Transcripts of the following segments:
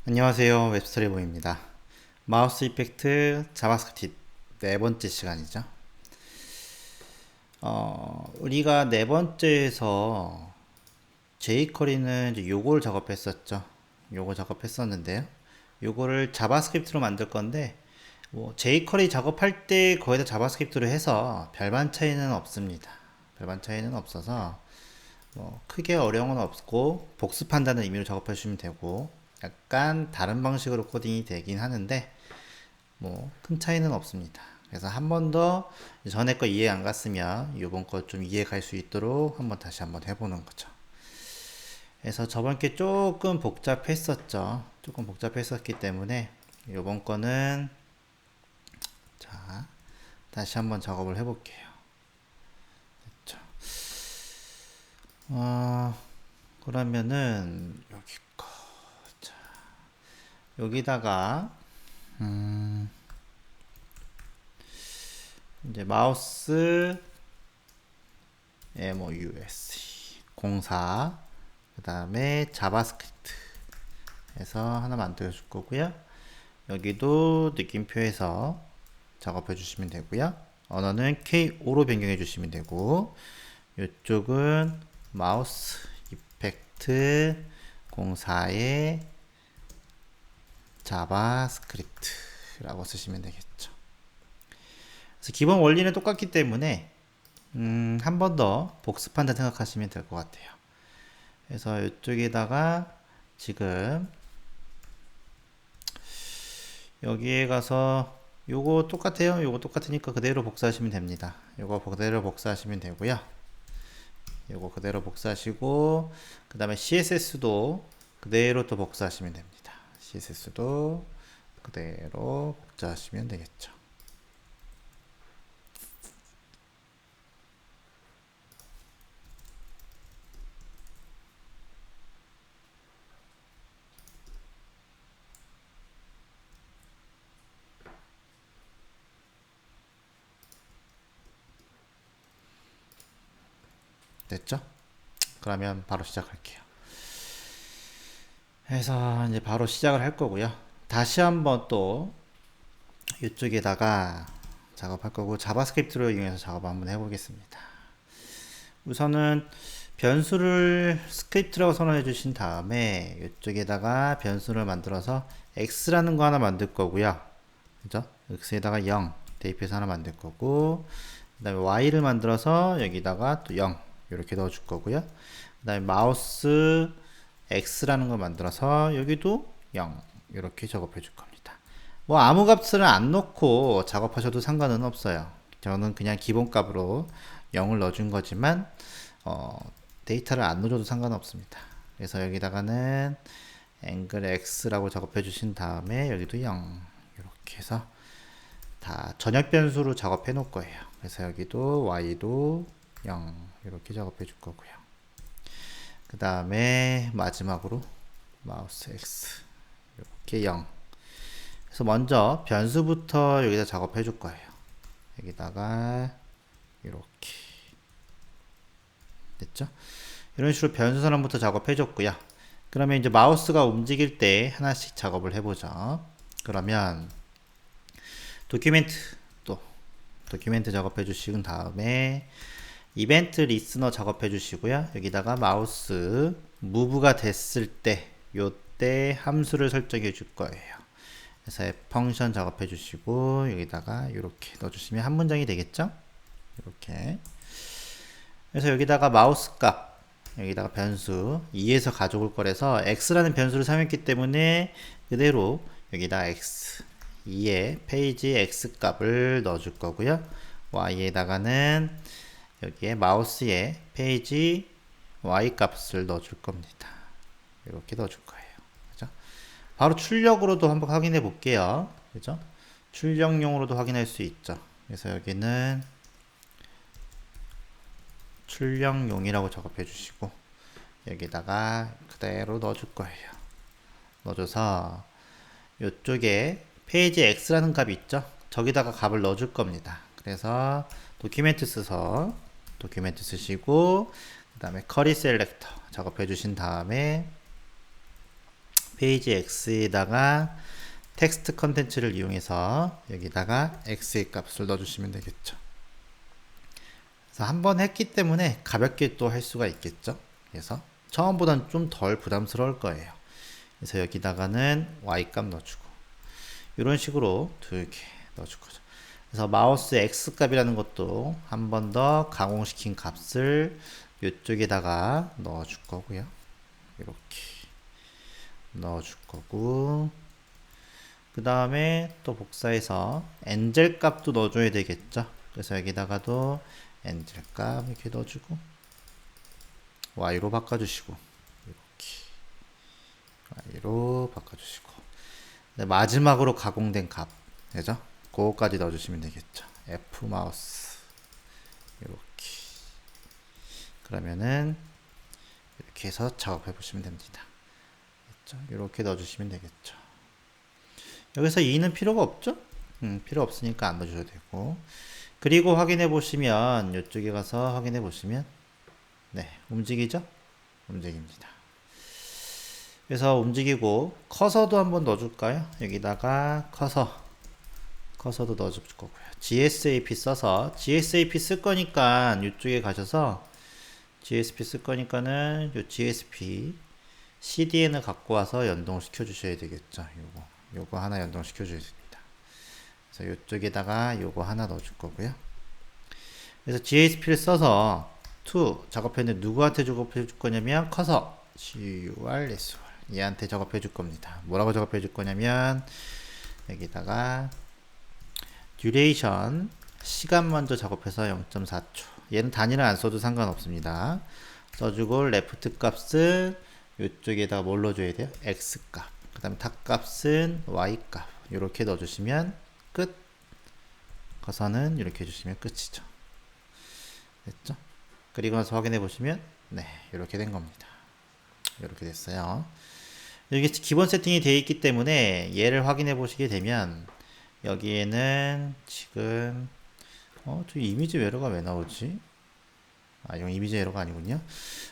안녕하세요. 웹스토리보입니다. 마우스 이펙트 자바스크립트 네 번째 시간이죠. 우리가 네 번째에서 jQuery는 이제 요걸 작업했었죠. 요거 작업했었는데요. 요거를 자바스크립트로 만들 건데, jQuery 작업할 때 거의 다 자바스크립트로 해서 별반 차이는 없습니다. 별반 차이는 없어서 크게 어려운 건 없고 복습한다는 의미로 작업해 주시면 되고, 약간 다른 방식으로 코딩이 되긴 하는데 큰 차이는 없습니다. 그래서 한 번 더 전에 거 이해 안 갔으면 이번 거 좀 이해 갈 수 있도록 다시 한번 해보는 거죠. 그래서 저번 게 조금 복잡했었죠. 조금 복잡했었기 때문에 이번 거는 자 다시 한번 작업을 해볼게요. 됐죠? 그러면은 여기 거 자, 여기다가 이제 마우스 MOUSE 04 그 다음에 자바스크립트 해서 하나 만들어 줄 거고요. 여기도 느낌표에서 작업해 주시면 되고요. 언어는 K5로 변경해 주시면 되고, 이쪽은 마우스 이펙트 04의 자바스크립트라고 쓰시면 되겠죠. 그래서 기본 원리는 똑같기 때문에 한 번 더 복습한다 생각하시면 될 것 같아요. 그래서 이쪽에다가 지금 여기에 가서 요거 똑같아요. 요거 똑같으니까 그대로 복사하시면 됩니다. 요거 그대로 복사하시면 되고요. 요거 그대로 복사하시고 그 다음에 CSS도 그대로 또 복사하시면 됩니다. CSS도 그대로 복사하시면 되겠죠. 됐죠? 그러면 바로 시작할게요. 그래서 이제 바로 시작을 할 거고요. 다시 한번 또 이쪽에다가 작업할 거고 자바스크립트로 이용해서 작업 한번 해보겠습니다. 우선은 변수를 스크립트라고 선언해 주신 다음에 이쪽에다가 변수를 만들어서 x라는 거 하나 만들 거고요. 그죠? x에다가 0 대입해서 하나 만들 거고, 그 다음에 y를 만들어서 여기다가 또 0 이렇게 넣어 줄 거고요. 그 다음에 마우스 x라는 거 만들어서 여기도 0 이렇게 작업해 줄 겁니다. 아무 값을 안 넣고 작업하셔도 상관은 없어요. 저는 그냥 기본값으로 0을 넣어준 거지만 데이터를 안 넣어줘도 상관없습니다. 그래서 여기다가는 앵글 x라고 작업해 주신 다음에 여기도 0 이렇게 해서 다 전역 변수로 작업해 놓을 거예요. 그래서 여기도 y도 0 이렇게 작업해 줄 거고요. 그 다음에 마지막으로 마우스 x 이렇게 0. 그래서 먼저 변수부터 여기다 작업해 줄 거예요. 여기다가 이렇게 됐죠? 이런 식으로 변수 선언부터 작업해 줬고요. 그러면 이제 마우스가 움직일 때 하나씩 작업을 해보죠. 그러면 도큐멘트 또 도큐멘트 작업해 주신 다음에 이벤트 리스너 작업해 주시고요. 여기다가 마우스 무브가 됐을 때 요때 함수를 설정해 줄 거예요. 그래서 펑션 작업해 주시고 여기다가 이렇게 넣어 주시면 한 문장이 되겠죠? 이렇게. 그래서 여기다가 마우스 값 여기다가 변수 2에서 가져올 거라서 x라는 변수를 사용했기 때문에 그대로 여기다 x 2에 페이지 x 값을 넣어 줄 거고요. y에다가는 여기에 마우스에 페이지 y 값을 넣어 줄 겁니다. 이렇게 넣어 줄 거예요. 그죠? 바로 출력으로도 한번 확인해 볼게요. 그죠? 출력용으로도 확인할 수 있죠. 그래서 여기는 출력용이라고 작업해 주시고 여기다가 그대로 넣어 줄 거예요. 넣어줘서 이쪽에 페이지 x라는 값이 있죠. 저기다가 값을 넣어 줄 겁니다. 그래서 도큐멘트 써서 도큐멘트 쓰시고 그 다음에 커리 셀렉터 작업해 주신 다음에 페이지 X에다가 텍스트 컨텐츠를 이용해서 여기다가 X의 값을 넣어주시면 되겠죠. 그래서 한번 했기 때문에 가볍게 또 할 수가 있겠죠. 그래서 처음보다는 좀 덜 부담스러울 거예요. 그래서 여기다가는 Y 값 넣어주고 이런 식으로 두 개 넣어줄 거죠. 그래서 마우스 X 값이라는 것도 한 번 더 가공시킨 값을 이쪽에다가 넣어줄 거고요. 이렇게 넣어줄 거고, 그 다음에 또 복사해서 엔젤 값도 넣어줘야 되겠죠. 그래서 여기다가도 엔젤 값 이렇게 넣어주고 Y로 바꿔주시고 이렇게 Y로 바꿔주시고, 네, 마지막으로 가공된 값, 그죠? 그거까지 넣어주시면 되겠죠. F 마우스 이렇게. 그러면은 이렇게 해서 작업해 보시면 됩니다. 그렇죠? 이렇게 넣어주시면 되겠죠. 여기서 2는 필요가 없죠? 필요 없으니까 안 넣어줘도 되고. 그리고 확인해 보시면 이쪽에 가서 확인해 보시면 네, 움직이죠? 움직입니다. 그래서 움직이고 커서도 한번 넣어줄까요? 여기다가 커서도 넣어줄 거고요. GSAP 써서 GSAP 쓸 거니까 이쪽에 가셔서 GSP 쓸 거니까는 요 GSP CDN을 갖고 와서 연동시켜 주셔야 되겠죠. 요거 하나 연동시켜 줘야 됩니다. 그래서 이쪽에다가 요거 하나 넣어줄 거고요. 그래서 GSP를 써서 to 작업했는데 누구한테 작업해 줄 거냐면 커서 CURSR 얘한테 작업해 줄 겁니다. 뭐라고 작업해 줄 거냐면 여기다가 duration 시간 먼저 작업해서 0.4초. 얘는 단위를 안 써도 상관없습니다. 써주고 레프트 값은 이쪽에다가 뭘 넣어줘야 돼요? X 값. 그 다음에 탑 값은 Y 값. 이렇게 넣어주시면 끝. 커서는 이렇게 해주시면 끝이죠. 됐죠? 그리고 나서 확인해 보시면 네, 이렇게 된 겁니다. 이렇게 됐어요. 여기 기본 세팅이 되어 있기 때문에 얘를 확인해 보시게 되면 여기에는 지금 저 이미지 에러가 왜 나오지? 이건 이미지 에러가 아니군요.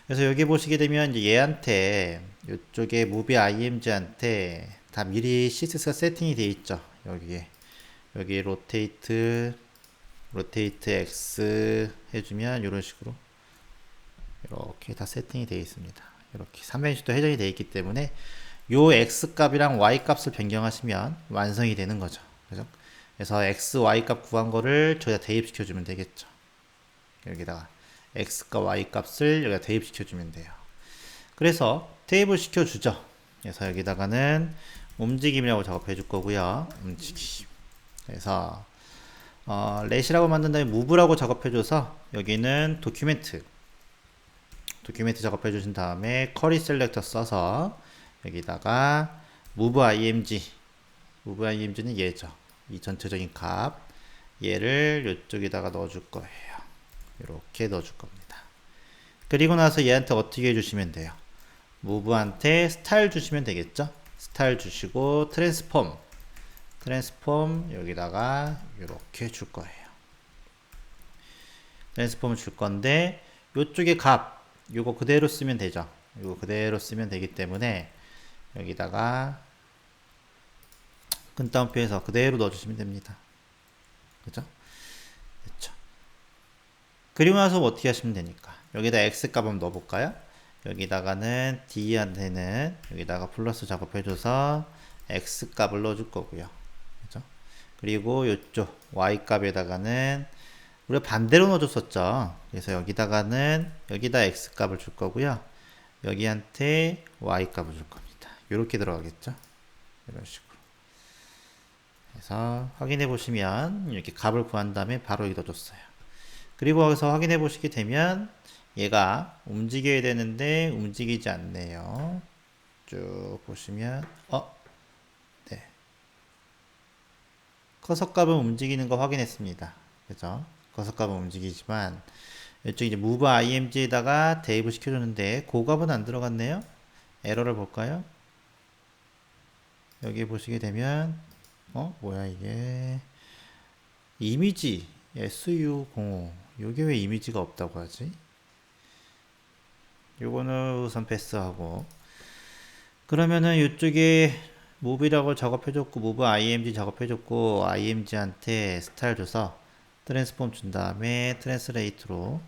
그래서 여기 보시게 되면 이제 얘한테 이쪽에 Move IMG한테 다 미리 CSS가 세팅이 되어 있죠. 여기 로테이트 X 해주면 이런 식으로 이렇게 다 세팅이 되어 있습니다. 이렇게 3변식도 해정이 되어 있기 때문에 요 X 값이랑 Y 값을 변경하시면 완성이 되는 거죠. 그죠? 그래서 X, Y 값 구한 거를 저기다 대입시켜 주면 되겠죠. 여기다가 X과 Y 값을 여기다 대입시켜 주면 돼요. 그래서 대입을 시켜 주죠. 그래서 여기다가는 움직임이라고 작업해 줄 거고요. 움직임. 그래서 렛이라고 만든 다음에 move라고 작업해 줘서 여기는 도큐멘트 작업해 주신 다음에 커리 셀렉터 써서 여기다가 move img는 얘죠. 이 전체적인 값 얘를 이쪽에다가 넣어줄 거예요. 이렇게 넣어줄 겁니다. 그리고 나서 얘한테 어떻게 해주시면 돼요? move한테 스타일 주시면 되겠죠? 스타일 주시고 트랜스폼 여기다가 이렇게 줄 거예요. 트랜스폼을 줄 건데 이쪽에 값 요거 그대로 쓰면 되죠. 요거 그대로 쓰면 되기 때문에 여기다가 큰 따옴표에서 그대로 넣어주시면 됩니다. 그죠? 됐죠? 그리고 나서 어떻게 하시면 되니까 여기다 X 값 한번 넣어볼까요? 여기다가는 D한테는 여기다가 플러스 작업해줘서 X 값을 넣어줄 거고요. 그죠? 그리고 이쪽 Y 값에다가는 우리가 반대로 넣어줬었죠. 그래서 여기다가는 여기다 X 값을 줄 거고요. 여기한테 Y 값을 줄 겁니다. 이렇게 들어가겠죠? 이런 식으로. 그래서 확인해 보시면 이렇게 값을 구한 다음에 바로 여기다 줬어요. 그리고 여기서 확인해 보시게 되면 얘가 움직여야 되는데 움직이지 않네요. 쭉 보시면 네. 커서 값은 움직이는 거 확인했습니다. 그죠? 커서 값은 움직이지만 이쪽 이제 move img에다가 대입을 시켜줬는데 그 값은 안 들어갔네요. 에러를 볼까요? 여기 보시게 되면 뭐야 이게 이미지 SU05 요게 왜 이미지가 없다고 하지? 요거는 우선 패스하고 그러면은 이쪽에 무브라고 작업해줬고 무브 img 작업해줬고 img한테 스타일 줘서 트랜스폼 준 다음에 트랜스레이트로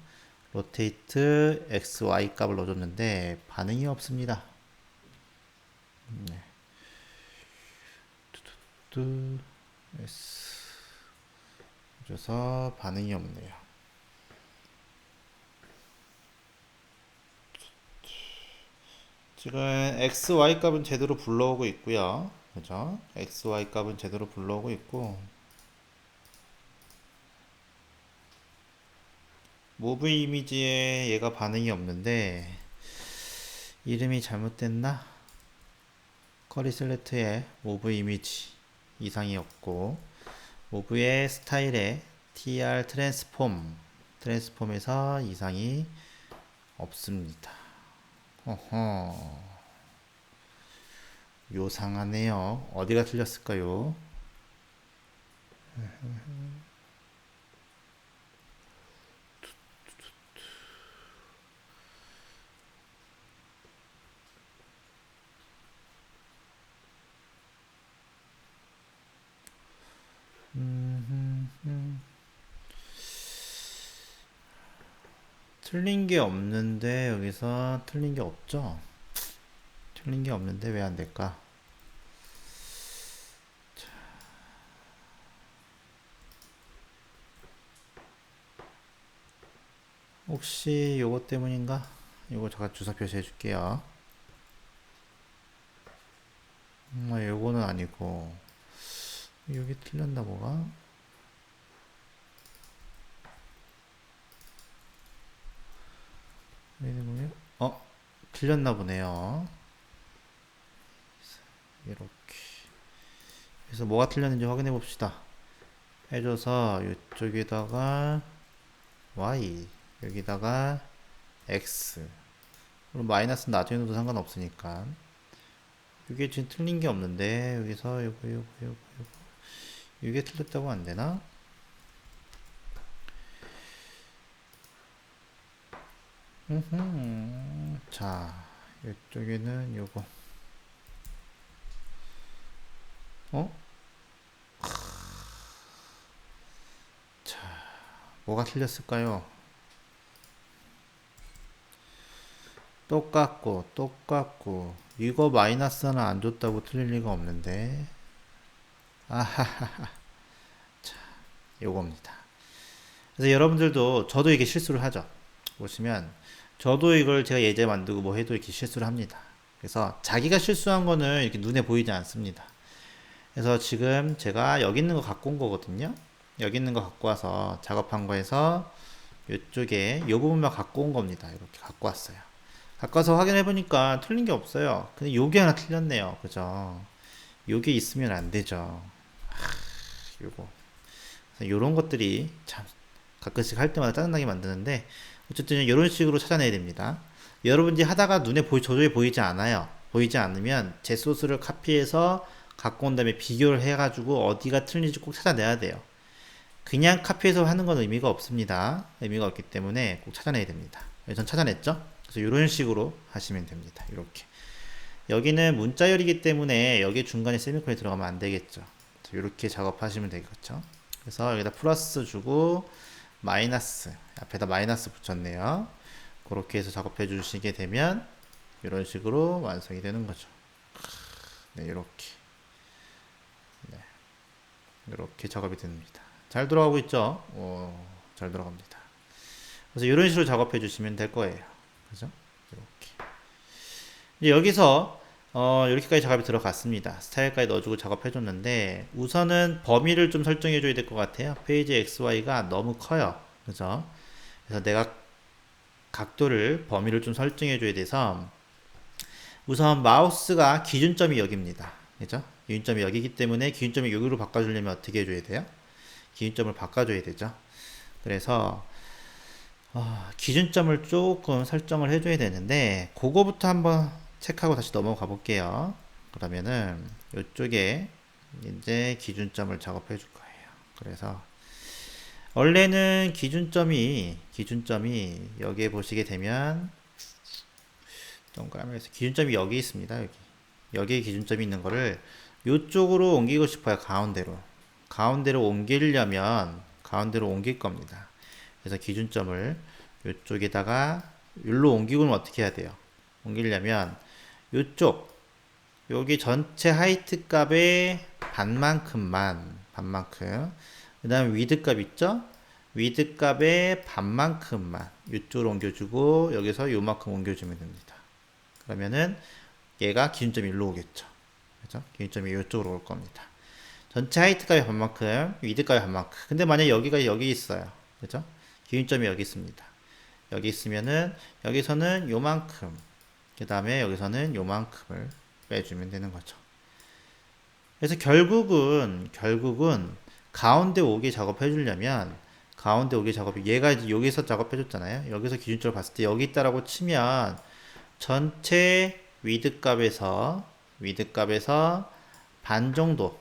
로테이트 xy 값을 넣어줬는데 반응이 없습니다. 뚜 s 줘서 반응이 없네요. 지금 xy 값은 제대로 불러오고 있고요. 그죠? xy 값은 제대로 불러오고 있고 모브 이미지에 얘가 반응이 없는데 이름이 잘못됐나? 커리 셀렉트에 모브 이미지 이상이 없고 모브의 스타일에 tr 트랜스폼에서 이상이 없습니다. 어허, 요상하네요. 어디가 틀렸을까요? 틀린 게 없는데 여기서 틀린 게 없죠? 틀린 게 없는데 왜 안 될까? 혹시 요거 때문인가? 요거 잠깐 주사 표시해 줄게요. 요거는 아니고 여기 틀렸나 뭐가? 틀렸나 보네요. 이렇게 그래서 뭐가 틀렸는지 확인해 봅시다. 해줘서 이쪽에다가 y 여기다가 x 그럼 마이너스 나중에 넣어도 상관없으니까 이게 지금 틀린 게 없는데 여기서 요거 이게 틀렸다고 안 되나? 자 이쪽에는 요거 어? 자 뭐가 틀렸을까요? 똑같고 이거 마이너스 하나 안 줬다고 틀릴 리가 없는데 아하하하 자 요겁니다. 그래서 여러분들도 저도 이게 실수를 하죠. 보시면 저도 이걸 제가 예제 만들고 뭐 해도 이렇게 실수를 합니다. 그래서 자기가 실수한 거는 이렇게 눈에 보이지 않습니다. 그래서 지금 제가 여기 있는 거 갖고 온 거거든요. 여기 있는 거 갖고 와서 작업한 거에서 이쪽에 이 부분만 갖고 온 겁니다. 이렇게 갖고 왔어요. 갖고 와서 확인해 보니까 틀린 게 없어요. 근데 요게 하나 틀렸네요. 그죠? 요게 있으면 안 되죠. 요거. 요런 것들이 참 가끔씩 할 때마다 짜증나게 만드는데 어쨌든 이런 식으로 찾아내야 됩니다. 여러분들이 하다가 눈에 도저히 보이지 않아요. 보이지 않으면 제 소스를 카피해서 갖고 온 다음에 비교를 해가지고 어디가 틀린지 꼭 찾아내야 돼요. 그냥 카피해서 하는 건 의미가 없습니다. 의미가 없기 때문에 꼭 찾아내야 됩니다. 전 찾아냈죠? 그래서 이런 식으로 하시면 됩니다. 이렇게. 여기는 문자열이기 때문에 여기 중간에 세미콜이 들어가면 안 되겠죠. 이렇게 작업하시면 되겠죠. 그래서 여기다 플러스 주고 마이너스 앞에다 마이너스 붙였네요. 그렇게 해서 작업해 주시게 되면 이런 식으로 완성이 되는 거죠. 네, 이렇게 이렇게 작업이 됩니다. 잘 들어가고 있죠? 잘 들어갑니다. 그래서 이런 식으로 작업해 주시면 될 거예요. 그죠? 이렇게. 이제 여기서 이렇게까지 작업이 들어갔습니다. 스타일까지 넣어주고 작업해 줬는데 우선은 범위를 좀 설정해 줘야 될 것 같아요. 페이지 XY가 너무 커요. 그죠? 그래서 내가 각도를 범위를 좀 설정해 줘야 돼서 우선 마우스가 기준점이 여기입니다. 그죠? 기준점이 여기기 때문에 기준점이 여기로 바꿔주려면 어떻게 해줘야 돼요? 기준점을 바꿔줘야 되죠. 그래서 기준점을 조금 설정을 해줘야 되는데 그거부터 한번 체크하고 다시 넘어가 볼게요. 그러면은 이쪽에 이제 기준점을 작업해 줄 거예요. 그래서 원래는 기준점이 여기에 보시게 되면 동그라미에서 기준점이 여기 있습니다. 여기 여기에 기준점이 있는 거를 이쪽으로 옮기고 싶어요. 가운데로 옮기려면 가운데로 옮길 겁니다. 그래서 기준점을 이쪽에다가 여기로 옮기고는 어떻게 해야 돼요? 옮기려면 이쪽 여기 전체 하이트 값의 반만큼 그 다음에 위드 값 있죠? 위드 값의 반만큼만 이쪽으로 옮겨주고 여기서 요만큼 옮겨주면 됩니다. 그러면은 얘가 기준점이 일로 오겠죠. 그죠? 기준점이 이쪽으로 올 겁니다. 전체 하이트 값의 반만큼, 위드 값의 반만큼. 근데 만약 여기가 여기 있어요. 그죠? 기준점이 여기 있습니다. 여기 있으면은 여기서는 요만큼, 그 다음에 여기서는 요만큼을 빼주면 되는 거죠. 그래서 결국은 가운데 오게 작업해 주려면 가운데 오게 작업이 얘가 이제 여기서 작업해 줬잖아요. 여기서 기준점을 봤을 때 여기 있다라고 치면 전체 위드 값에서 반 정도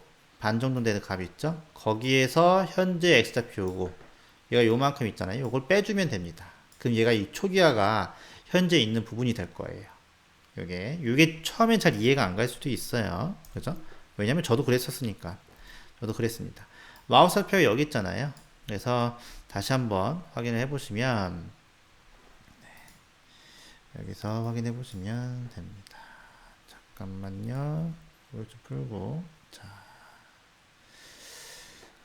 되는 값이 있죠. 거기에서 현재 x좌표 요거 얘가 요만큼 있잖아요. 요걸 빼주면 됩니다. 그럼 얘가 이 초기화가 현재 있는 부분이 될 거예요. 요게 처음엔 잘 이해가 안 갈 수도 있어요. 그죠? 왜냐면 저도 그랬었으니까. 저도 그랬습니다. 마우스 좌표가 여기 있잖아요. 그래서 다시 한번 확인을 해보시면 여기서 확인해 보시면 됩니다. 잠깐만요. 이걸 좀 풀고 자.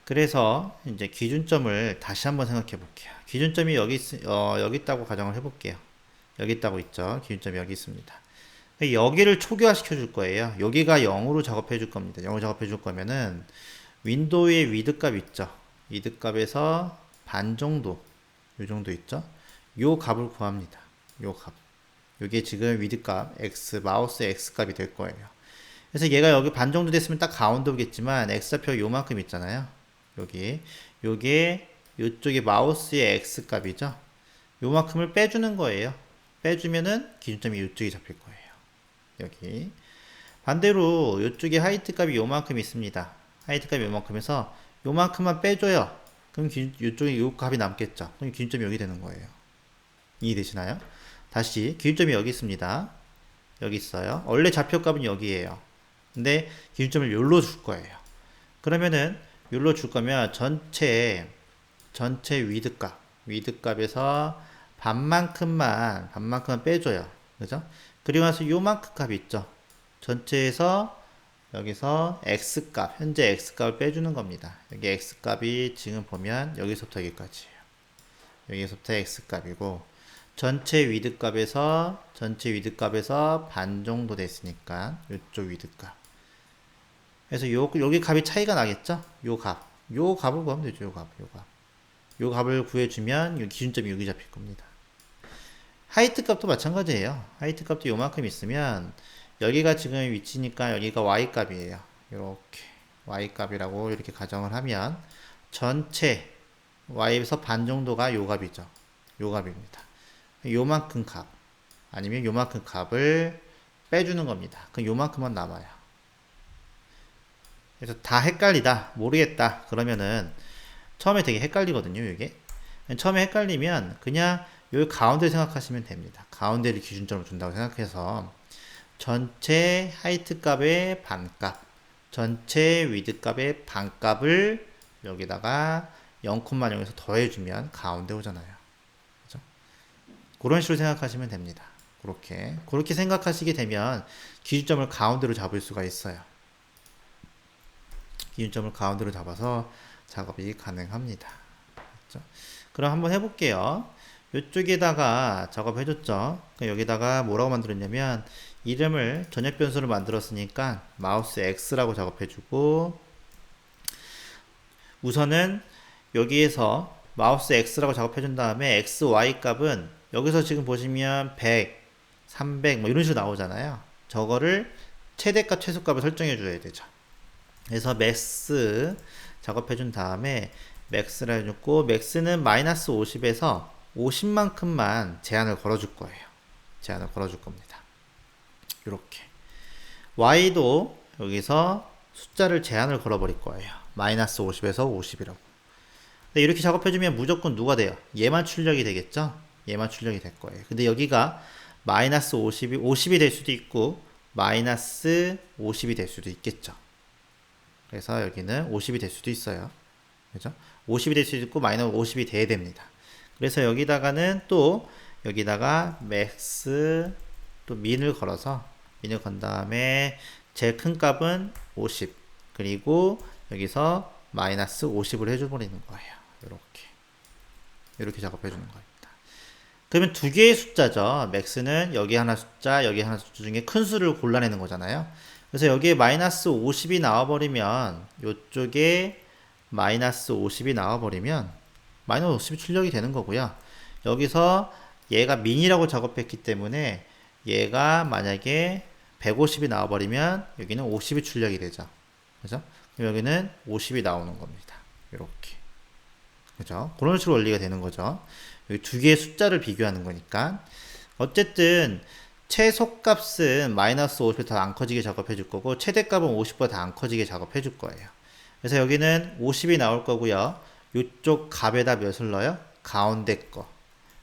그래서 이제 기준점을 다시 한번 생각해 볼게요. 기준점이 여기 있다고 가정을 해 볼게요. 여기 있다고 있죠. 기준점이 여기 있습니다. 여기를 초기화 시켜 줄 거예요. 여기가 0으로 작업해 줄 겁니다. 0으로 작업해 줄 거면은 윈도우의 위드 값 있죠. 위드 값에서 반 정도 요 정도 있죠. 요 값을 구합니다. 요 값. 요게 지금 위드 값 마우스 x 값이 될 거예요. 그래서 얘가 여기 반 정도 됐으면 딱 가운데 오겠지만 x좌표 요만큼 있잖아요. 요게 요쪽에 마우스의 x 값이죠. 요만큼을 빼주는 거예요. 빼주면은 기준점이 요쪽에 잡힐 거예요. 여기 반대로 요쪽에 하이트 값이 요만큼 있습니다. 하이트 값이 요만큼에서 요만큼만 빼줘요. 그럼 요쪽에 요 값이 남겠죠. 그럼 기준점이 여기 되는 거예요. 이해되시나요? 다시 기준점이 여기 있습니다. 여기 있어요. 원래 좌표값은 여기에요. 근데 기준점을 여기로 줄 거예요. 그러면은 여기로 줄 거면 전체 위드 값에서 반만큼만 빼줘요. 그죠? 그리고 나서 요만큼 값이 있죠. 전체에서 여기서 x값, 현재 x값을 빼주는 겁니다. 여기 x값이 지금 보면 여기서부터 여기까지예요. 여기서부터 x값이고 전체 위드 값에서 반 정도 됐으니까 이쪽 위드 값. 그래서 여기 값이 차이가 나겠죠? 요 값을 구하면 되죠. 요 값을 구해주면 요 기준점이 여기 잡힐 겁니다. 하이트 값도 마찬가지예요. 하이트 값도 요만큼 있으면 여기가 지금 위치니까 여기가 y 값이에요. 이렇게 y 값이라고 이렇게 가정을 하면 전체 y에서 반 정도가 요 값이죠. 요 값입니다. 요만큼 값 아니면 요만큼 값을 빼주는 겁니다. 그럼 요만큼만 남아요. 그래서 다 헷갈리다 모르겠다 그러면은 처음에 되게 헷갈리거든요. 이게 처음에 헷갈리면 그냥 여기 가운데를 생각하시면 됩니다. 가운데를 기준점으로 준다고 생각해서 전체 하이트 값의 반값, 전체 위드 값의 반값을 여기다가 0,0에서 더해주면 가운데 오잖아요. 그죠? 그런 식으로 생각하시면 됩니다. 그렇게 생각하시게 되면 기준점을 가운데로 잡을 수가 있어요. 기준점을 가운데로 잡아서 작업이 가능합니다. 그렇죠? 그럼 한번 해볼게요. 이쪽에다가 작업해줬죠. 여기다가 뭐라고 만들었냐면 이름을 전역 변수로 만들었으니까 마우스 X라고 작업해주고 우선은 여기에서 마우스 X라고 작업해준 다음에 X, Y 값은 여기서 지금 보시면 100, 300 뭐 이런 식으로 나오잖아요. 저거를 최대값, 최소값을 설정해 줘야 되죠. 그래서 맥스 작업해준 다음에 맥스라 해줬고 맥스는 마이너스 50에서 50만큼만 제한을 걸어줄 거예요. 제한을 걸어줄 겁니다. 이렇게 y도 여기서 숫자를 제한을 걸어버릴 거예요. 마이너스 50에서 50이라고. 근데 이렇게 작업해주면 무조건 누가 돼요? 얘만 출력이 되겠죠? 얘만 출력이 될 거예요. 근데 여기가 마이너스 50이 될 수도 있고 마이너스 50이 될 수도 있겠죠. 그래서 여기는 50이 될 수도 있어요. 그죠? 50이 될 수도 있고 마이너스 50이 돼야 됩니다. 그래서 여기다가는 또 여기다가 맥스 또 민을 걸어서 민을 건 다음에 제일 큰 값은 50 그리고 여기서 마이너스 50을 해줘버리는 거예요. 이렇게 작업해 주는 겁니다. 그러면 두 개의 숫자죠. 맥스는 여기 하나 숫자 여기 하나 숫자 중에 큰 수를 골라내는 거잖아요. 그래서 여기에 마이너스 50이 나와버리면 이쪽에 마이너스 50이 나와버리면 마이너스 50이 출력이 되는 거고요. 여기서 얘가 민이라고 작업했기 때문에 얘가 만약에 150이 나와버리면 여기는 50이 출력이 되죠. 그죠? 그럼 여기는 50이 나오는 겁니다. 이렇게. 그죠? 그런 식으로 원리가 되는 거죠. 여기 두 개의 숫자를 비교하는 거니까. 어쨌든 최소값은 마이너스 50보다 더 안 커지게 작업해 줄 거고 최대값은 50보다 더 안 커지게 작업해 줄 거예요. 그래서 여기는 50이 나올 거고요. 이쪽 값에다 몇을 넣어요? 가운데 거.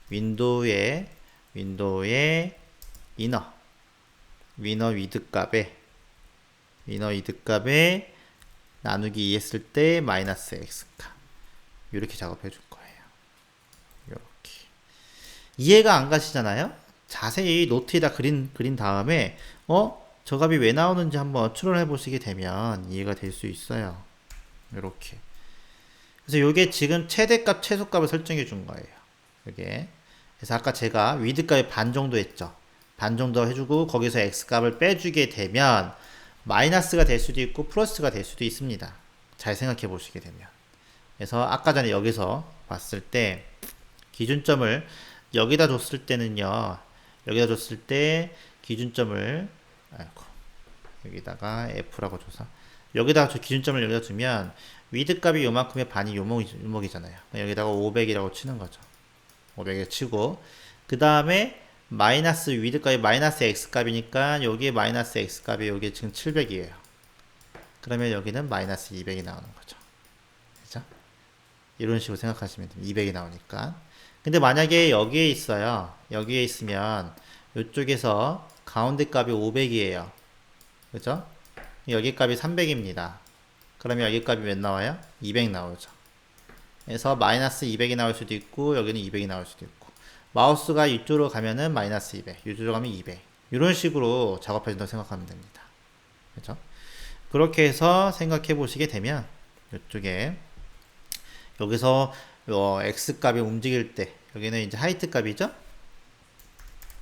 윈도우의 이너 위드 값에 나누기 2 했을 때 마이너스 x값. 이렇게 작업해 줄 거예요. 이렇게. 이해가 안 가시잖아요? 자세히 노트에다 그린 다음에 저 값이 왜 나오는지 한번 추론해 보시게 되면 이해가 될 수 있어요. 이렇게. 그래서 요게 지금 최대값, 최소값을 설정해 준 거예요. 이게. 그래서 아까 제가 위드값이 반 정도 했죠. 반 정도 해주고 거기서 x값을 빼주게 되면 마이너스가 될 수도 있고 플러스가 될 수도 있습니다. 잘 생각해 보시게 되면. 그래서 아까 전에 여기서 봤을 때 기준점을 여기다 줬을 때는요. 여기다 줬을 때 기준점을 여기다가 F라고 줘서 여기다가 기준점을 여기다 두면 위드 값이 요만큼의 반이 요목이잖아요. 여기다가 500이라고 치는 거죠. 500을 치고 그 다음에 마이너스 위드 값이 마이너스 x 값이니까 여기에 마이너스 x 값이 여기 지금 700이에요. 그러면 여기는 마이너스 200이 나오는 거죠. 그죠? 이런 식으로 생각하시면 됩니다. 200이 나오니까. 근데 만약에 여기에 있어요. 여기에 있으면 이쪽에서 가운데 값이 500이에요. 그죠? 여기 값이 300입니다. 그러면 여기 값이 몇 나와요? 200 나오죠. 그래서 마이너스 200이 나올 수도 있고 여기는 200이 나올 수도 있고 마우스가 이쪽으로 가면은 마이너스 200 이쪽으로 가면 200 이런 식으로 작업해 준다고 생각하면 됩니다. 그죠? 그렇게 해서 생각해 보시게 되면 이쪽에 여기서 x 값이 움직일 때 여기는 이제 하이트 값이죠.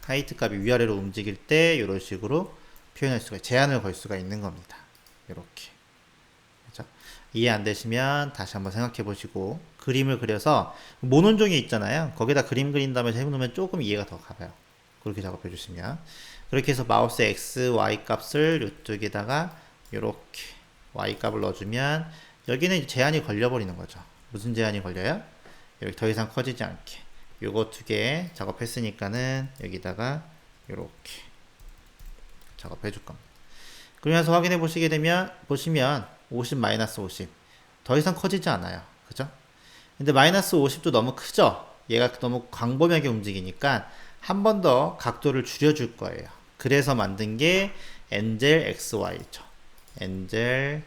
하이트 값이 위아래로 움직일 때 이런 식으로 표현할 수가 제한을 걸 수가 있는 겁니다. 이렇게. 그죠? 이해 안 되시면 다시 한번 생각해 보시고 그림을 그려서 모논종이 있잖아요. 거기다 그림 그린 다음에 해놓으면 조금 이해가 더 가봐요. 그렇게 작업해 주시면 그렇게 해서 마우스 x, y 값을 이쪽에다가 이렇게 y 값을 넣어주면 여기는 제한이 걸려 버리는 거죠. 무슨 제한이 걸려요? 이렇게 더 이상 커지지 않게 요거 두 개 작업했으니까는 여기다가 이렇게 작업해 줄 겁니다. 그러면서 확인해 보시게 되면 보시면 50 마이너스 50 더 이상 커지지 않아요. 그죠? 근데 마이너스 50도 너무 크죠? 얘가 너무 광범위하게 움직이니까 한 번 더 각도를 줄여줄 거예요. 그래서 만든 게 엔젤 XY죠. 엔젤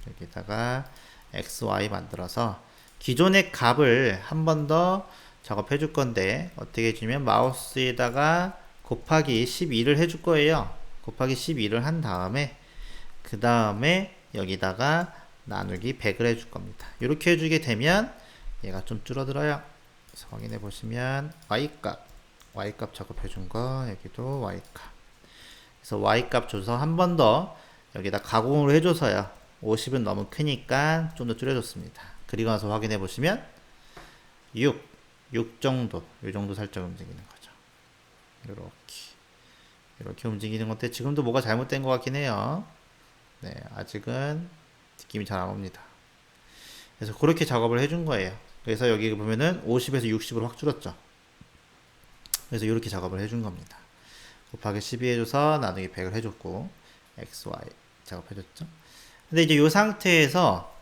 여기다가 XY 만들어서 기존의 값을 한 번 더 작업해 줄 건데 어떻게 해주면 마우스에다가 곱하기 12를 해줄 거예요. 곱하기 12를 한 다음에 그 다음에 여기다가 나누기 100을 해줄 겁니다. 이렇게 해주게 되면 얘가 좀 줄어들어요. 그래서 확인해 보시면 Y값 작업해 준 거 여기도 Y값. 그래서 Y값 줘서 한 번 더 여기다 가공을 해줘서요. 50은 너무 크니까 좀 더 줄여줬습니다. 그리고 나서 확인해 보시면 6 정도, 이 정도 살짝 움직이는 거죠. 이렇게 움직이는 건데 지금도 뭐가 잘못된 것 같긴 해요. 네, 아직은 느낌이 잘 안 옵니다. 그래서 그렇게 작업을 해준 거예요. 그래서 여기 보면은 50에서 60으로 확 줄었죠. 그래서 이렇게 작업을 해준 겁니다. 곱하기 12 해줘서 나누기 100을 해줬고 XY 작업해줬죠. 근데 이제 이 상태에서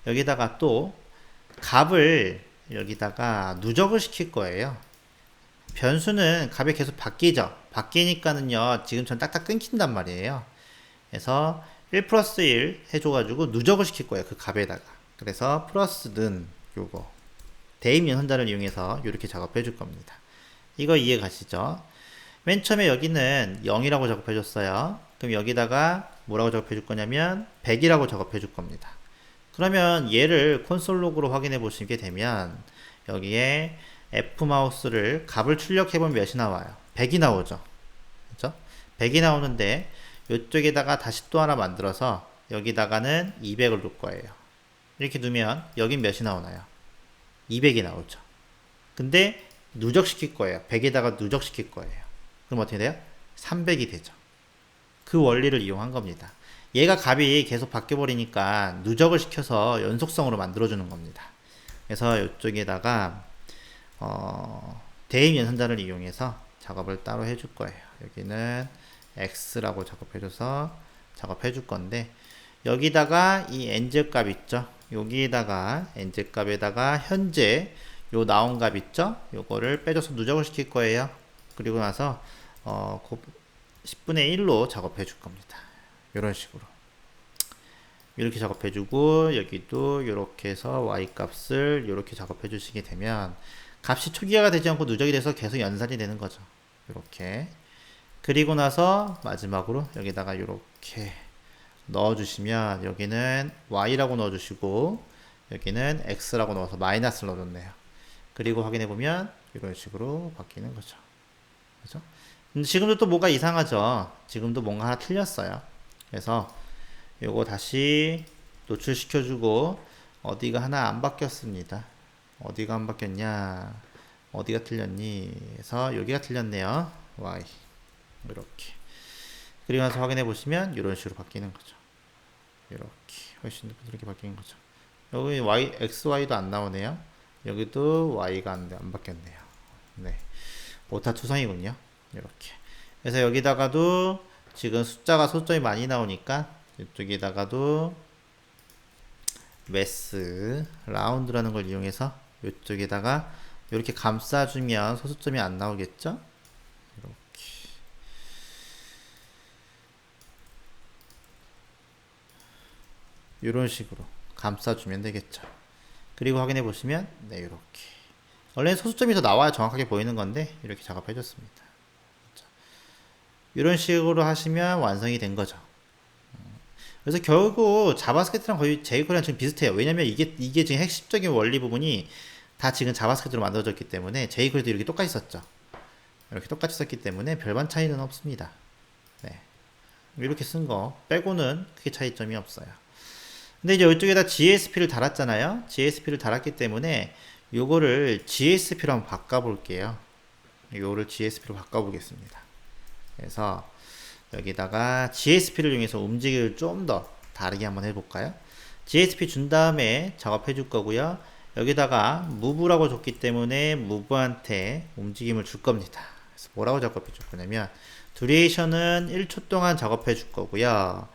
여기다가 또 값을 여기다가 누적을 시킬 거예요. 변수는 값이 계속 바뀌죠. 바뀌니까는요, 지금처럼 딱딱 끊긴단 말이에요. 그래서 1 플러스 1 해줘가지고 누적을 시킬 거예요. 그 값에다가. 그래서 플러스는 요거. 대입 연산자를 이용해서 이렇게 작업해 줄 겁니다. 이거 이해 가시죠? 맨 처음에 여기는 0이라고 작업해 줬어요. 그럼 여기다가 뭐라고 작업해 줄 거냐면 100이라고 작업해 줄 겁니다. 그러면 얘를 콘솔 로그로 확인해 보시게 되면 여기에 F 마우스를 값을 출력해 보면 몇이 나와요? 100이 나오죠. 그죠? 100이 나오는데 이쪽에다가 다시 또 하나 만들어서 여기다가는 200을 둘 거예요. 이렇게 두면 여긴 몇이 나오나요? 200이 나오죠. 근데 누적시킬 거예요. 100에다가 누적시킬 거예요. 그럼 어떻게 돼요? 300이 되죠. 그 원리를 이용한 겁니다. 얘가 값이 계속 바뀌어 버리니까 누적을 시켜서 연속성으로 만들어주는 겁니다. 그래서 이쪽에다가 대입 연산자를 이용해서 작업을 따로 해줄 거예요. 여기는 x라고 작업해줘서 작업해줄 건데 여기다가 이 nz 값 있죠? 여기에다가 nz 값에다가 현재 요 나온 값 있죠? 요거를 빼줘서 누적을 시킬 거예요. 그리고 나서 10분의 1로 작업해 줄 겁니다. 이런 식으로 이렇게 작업해 주고 여기도 이렇게 해서 y 값을 이렇게 작업해 주시게 되면 값이 초기화가 되지 않고 누적이 돼서 계속 연산이 되는 거죠. 이렇게 그리고 나서 마지막으로 여기다가 이렇게 넣어 주시면 여기는 y라고 넣어 주시고 여기는 x라고 넣어서 마이너스를 넣어 줬네요. 그리고 확인해 보면 이런 식으로 바뀌는 거죠. 그죠? 근데 지금도 또 뭐가 이상하죠. 지금도 뭔가 하나 틀렸어요. 그래서 요거 다시 노출시켜 주고 어디가 하나 안 바뀌었습니다. 어디가 안 바뀌었냐, 어디가 틀렸니 해서 여기가 틀렸네요. y 이렇게 그리고 나서 확인해 보시면 이런 식으로 바뀌는 거죠. 이렇게 훨씬 더 부드럽게 바뀌는 거죠. 여기 y, xy도 안 나오네요. 여기도 y가 안 바뀌었네요. 네, 오타 투성이군요. 이렇게 그래서 여기다가도 지금 숫자가 소점이 많이 나오니까 이쪽에다가도 매스 라운드라는 걸 이용해서 이쪽에다가 이렇게 감싸주면 소수점이 안 나오겠죠? 이렇게 이런 식으로 감싸주면 되겠죠. 그리고 확인해 보시면 네, 이렇게 원래는 소수점이 더 나와야 정확하게 보이는 건데 이렇게 작업해 줬습니다. 이런 식으로 하시면 완성이 된 거죠. 그래서 결국 자바스크립트랑 거의 jQuery랑 지금 비슷해요. 왜냐면 이게 지금 핵심적인 원리 부분이 다 지금 자바스크립트로 만들어졌기 때문에 jQuery도 이렇게 똑같이 썼죠. 이렇게 똑같이 썼기 때문에 별반 차이는 없습니다. 네. 이렇게 쓴 거 빼고는 크게 차이점이 없어요. 근데 이제 이쪽에다 GSP를 달았잖아요. GSP를 달았기 때문에 요거를 GSP로 한번 바꿔볼게요. 요거를 GSP로 바꿔보겠습니다. 그래서 여기다가 GSP를 이용해서 움직임을 좀 더 다르게 한번 해볼까요? GSP 준 다음에 작업해 줄 거고요. 여기다가 move라고 줬기 때문에 move한테 움직임을 줄 겁니다. 그래서 뭐라고 작업해 줄 거냐면 듀레이션은 1초 동안 작업해 줄 거고요.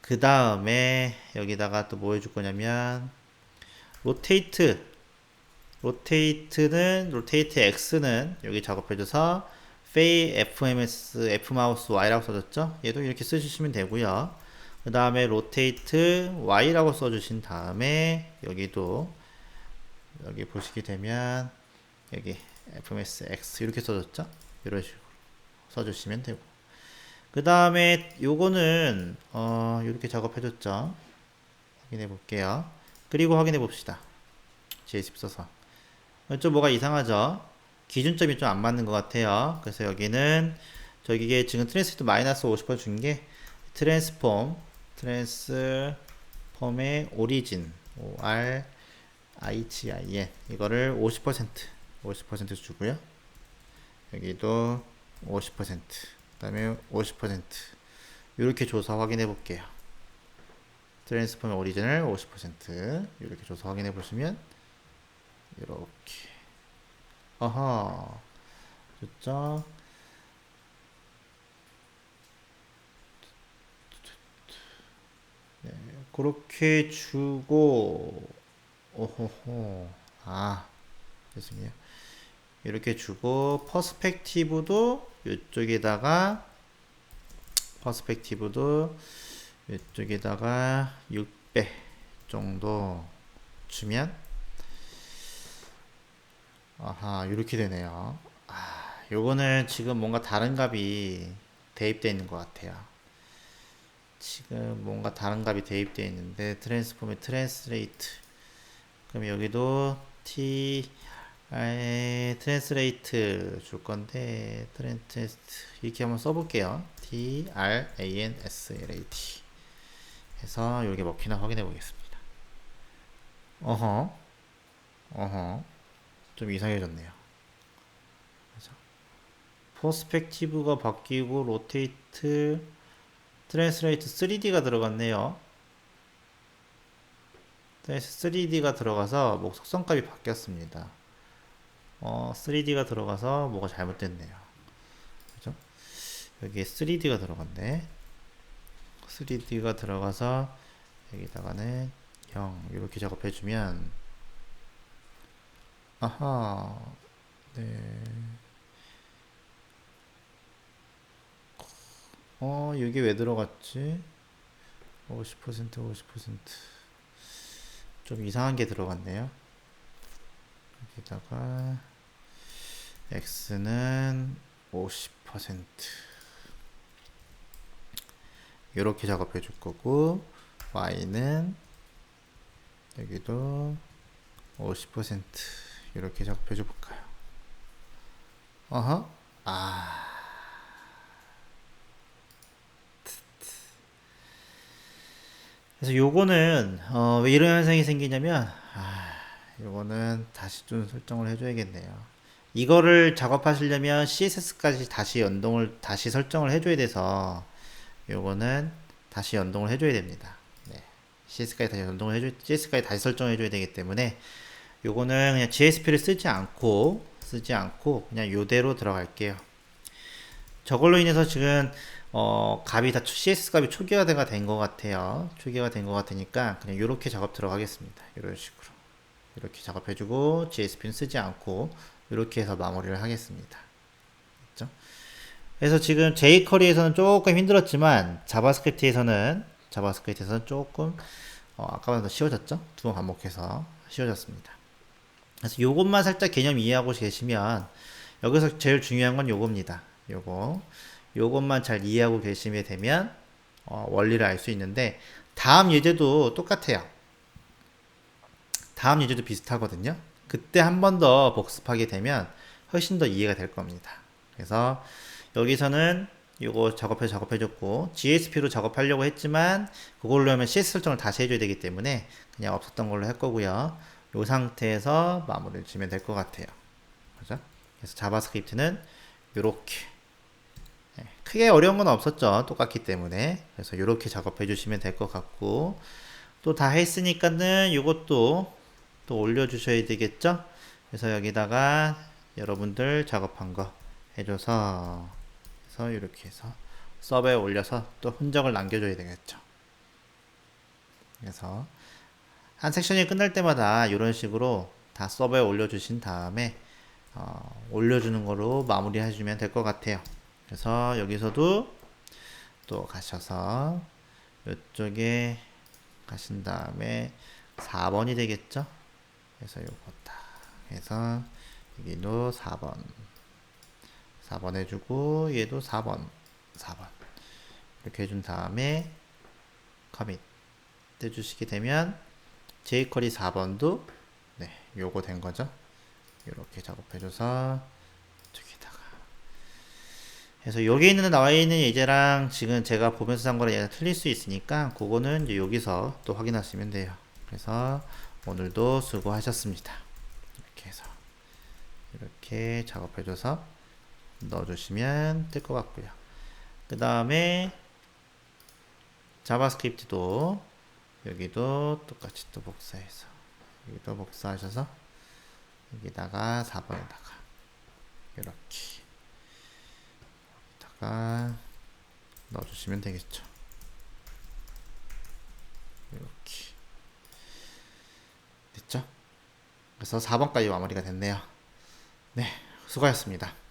그 다음에 여기다가 또 뭐 해줄 거냐면 로테이트 X는 여기 작업해줘서 페이 FMS F마우스 Y라고 써줬죠. 얘도 이렇게 쓰시면 되고요. 그 다음에 로테이트 Y라고 써주신 다음에 여기도 여기 보시게 되면 여기 FMS X 이렇게 써줬죠. 이런 식으로 써주시면 되고 그 다음에 요거는 이렇게 작업해줬죠. 확인해 볼게요. 그리고 확인해 봅시다. GSP 써서 좀 뭐가 이상하죠. 기준점이 좀 안 맞는 것 같아요. 그래서 여기는 저기에 지금 트랜스포트 마이너스 50% 준 게 트랜스폼의 오리진 ORIGIN 이거를 50% 주고요. 여기도 50% 그 다음에 50% 이렇게 줘서 확인해 볼게요. 트랜스폼의 오리진을 50% 이렇게 줘서 확인해 보시면 이렇게 어허 좋죠. 네, 그렇게 주고 오호호 아 죄송해요. 이렇게 주고 퍼스펙티브도 이쪽에다가 6배 정도 주면 아하 이렇게 되네요. 요거는 지금 뭔가 다른 값이 대입되어 있는 것 같아요. 지금 뭔가 다른 값이 대입되어 있는데 트랜스폼의 트랜스레이트 그럼 여기도 트랜스레이트 줄 건데 트랜스레이트 이렇게 한번 써볼게요. TRANSLAT 해서 이렇게 먹히나 확인해 보겠습니다. 어허 좀 이상해졌네요. 그래서 퍼스펙티브가 바뀌고 로테이트 트랜스레이트 3D가 들어갔네요. 3D가 들어가서 뭐 속성값이 바뀌었습니다. 3D가 들어가서 뭐가 잘못됐네요. 그죠? 여기에 3D가 들어갔네. 3D가 들어가서 여기다가는 0 이렇게 작업해주면 아하 네. 이게 왜 들어갔지? 50% 좀 이상한 게 들어갔네요. 여기다가 X는 50% 이렇게 작업해 줄 거고 Y는 여기도 50% 이렇게 작업해 줘 볼까요? 그래서 요거는 왜 이런 현상이 생기냐면 요거는 다시 좀 설정을 해줘야겠네요. 이거를 작업하시려면 CSS까지 다시 설정을 해줘야 돼서 요거는 다시 연동을 해줘야 됩니다. 네. CS까지 다시 설정을 해줘야 되기 때문에 요거는 그냥 GSP를 쓰지 않고 그냥 요대로 들어갈게요. 저걸로 인해서 지금 CS 값이 초기화가 된 것 같아요. 초기화가 된 것 같으니까 그냥 이렇게 작업 들어가겠습니다. 이런 식으로 이렇게 작업해주고 GSP는 쓰지 않고 이렇게 해서 마무리를 하겠습니다. 그렇죠? 그래서 지금 jQuery에서는 조금 힘들었지만 자바스크립트에서는 조금 아까보다 더 쉬워졌죠? 두 번 반복해서 쉬워졌습니다. 그래서 요것만 살짝 개념 이해하고 계시면 여기서 제일 중요한 건 요겁니다. 요것만 잘 이해하고 계시면 되면 원리를 알 수 있는데 다음 예제도 똑같아요. 다음 예제도 비슷하거든요. 그때 한 번 더 복습하게 되면 훨씬 더 이해가 될 겁니다. 그래서 여기서는 요거 작업해줬고 GSP로 작업하려고 했지만 그걸로 하면 CS 설정을 다시 해줘야 되기 때문에 그냥 없었던 걸로 할 거고요. 요 상태에서 마무리를 지면 될 것 같아요. 그죠? 그래서 자바스크립트는 요렇게 크게 어려운 건 없었죠. 똑같기 때문에. 그래서 이렇게 작업해 주시면 될 것 같고 또 다 했으니까는 이것도 또 올려주셔야 되겠죠. 그래서 여기다가 여러분들 작업한 거 해줘서 이렇게 해서 서버에 올려서 또 흔적을 남겨줘야 되겠죠. 그래서 한 섹션이 끝날 때마다 이런 식으로 다 서버에 올려주신 다음에 올려주는 거로 마무리 해주면 될 것 같아요. 그래서 여기서도 또 가셔서 이쪽에 가신 다음에 4번이 되겠죠. 그래서 요거다 해서 여기도 4번 해주고 얘도 4번 이렇게 해준 다음에 커밋 해주시게 되면 jQuery 4번도 네 요거 된 거죠. 이렇게 작업해줘서 저기다가 그래서 여기 나와 있는 예제랑 지금 제가 보면서 한 거랑 얘가 틀릴 수 있으니까 그거는 이제 여기서 또 확인하시면 돼요. 그래서 오늘도 수고하셨습니다. 이렇게 해서 이렇게 작업해줘서 넣어주시면 될 것 같고요. 그 다음에 자바스크립트도 여기도 똑같이 또 복사해서 여기도 복사하셔서 여기다가 4번에다가 이렇게 여기다가 넣어주시면 되겠죠. 이렇게 됐죠? 그래서 4번까지 마무리가 됐네요. 네, 수고하셨습니다.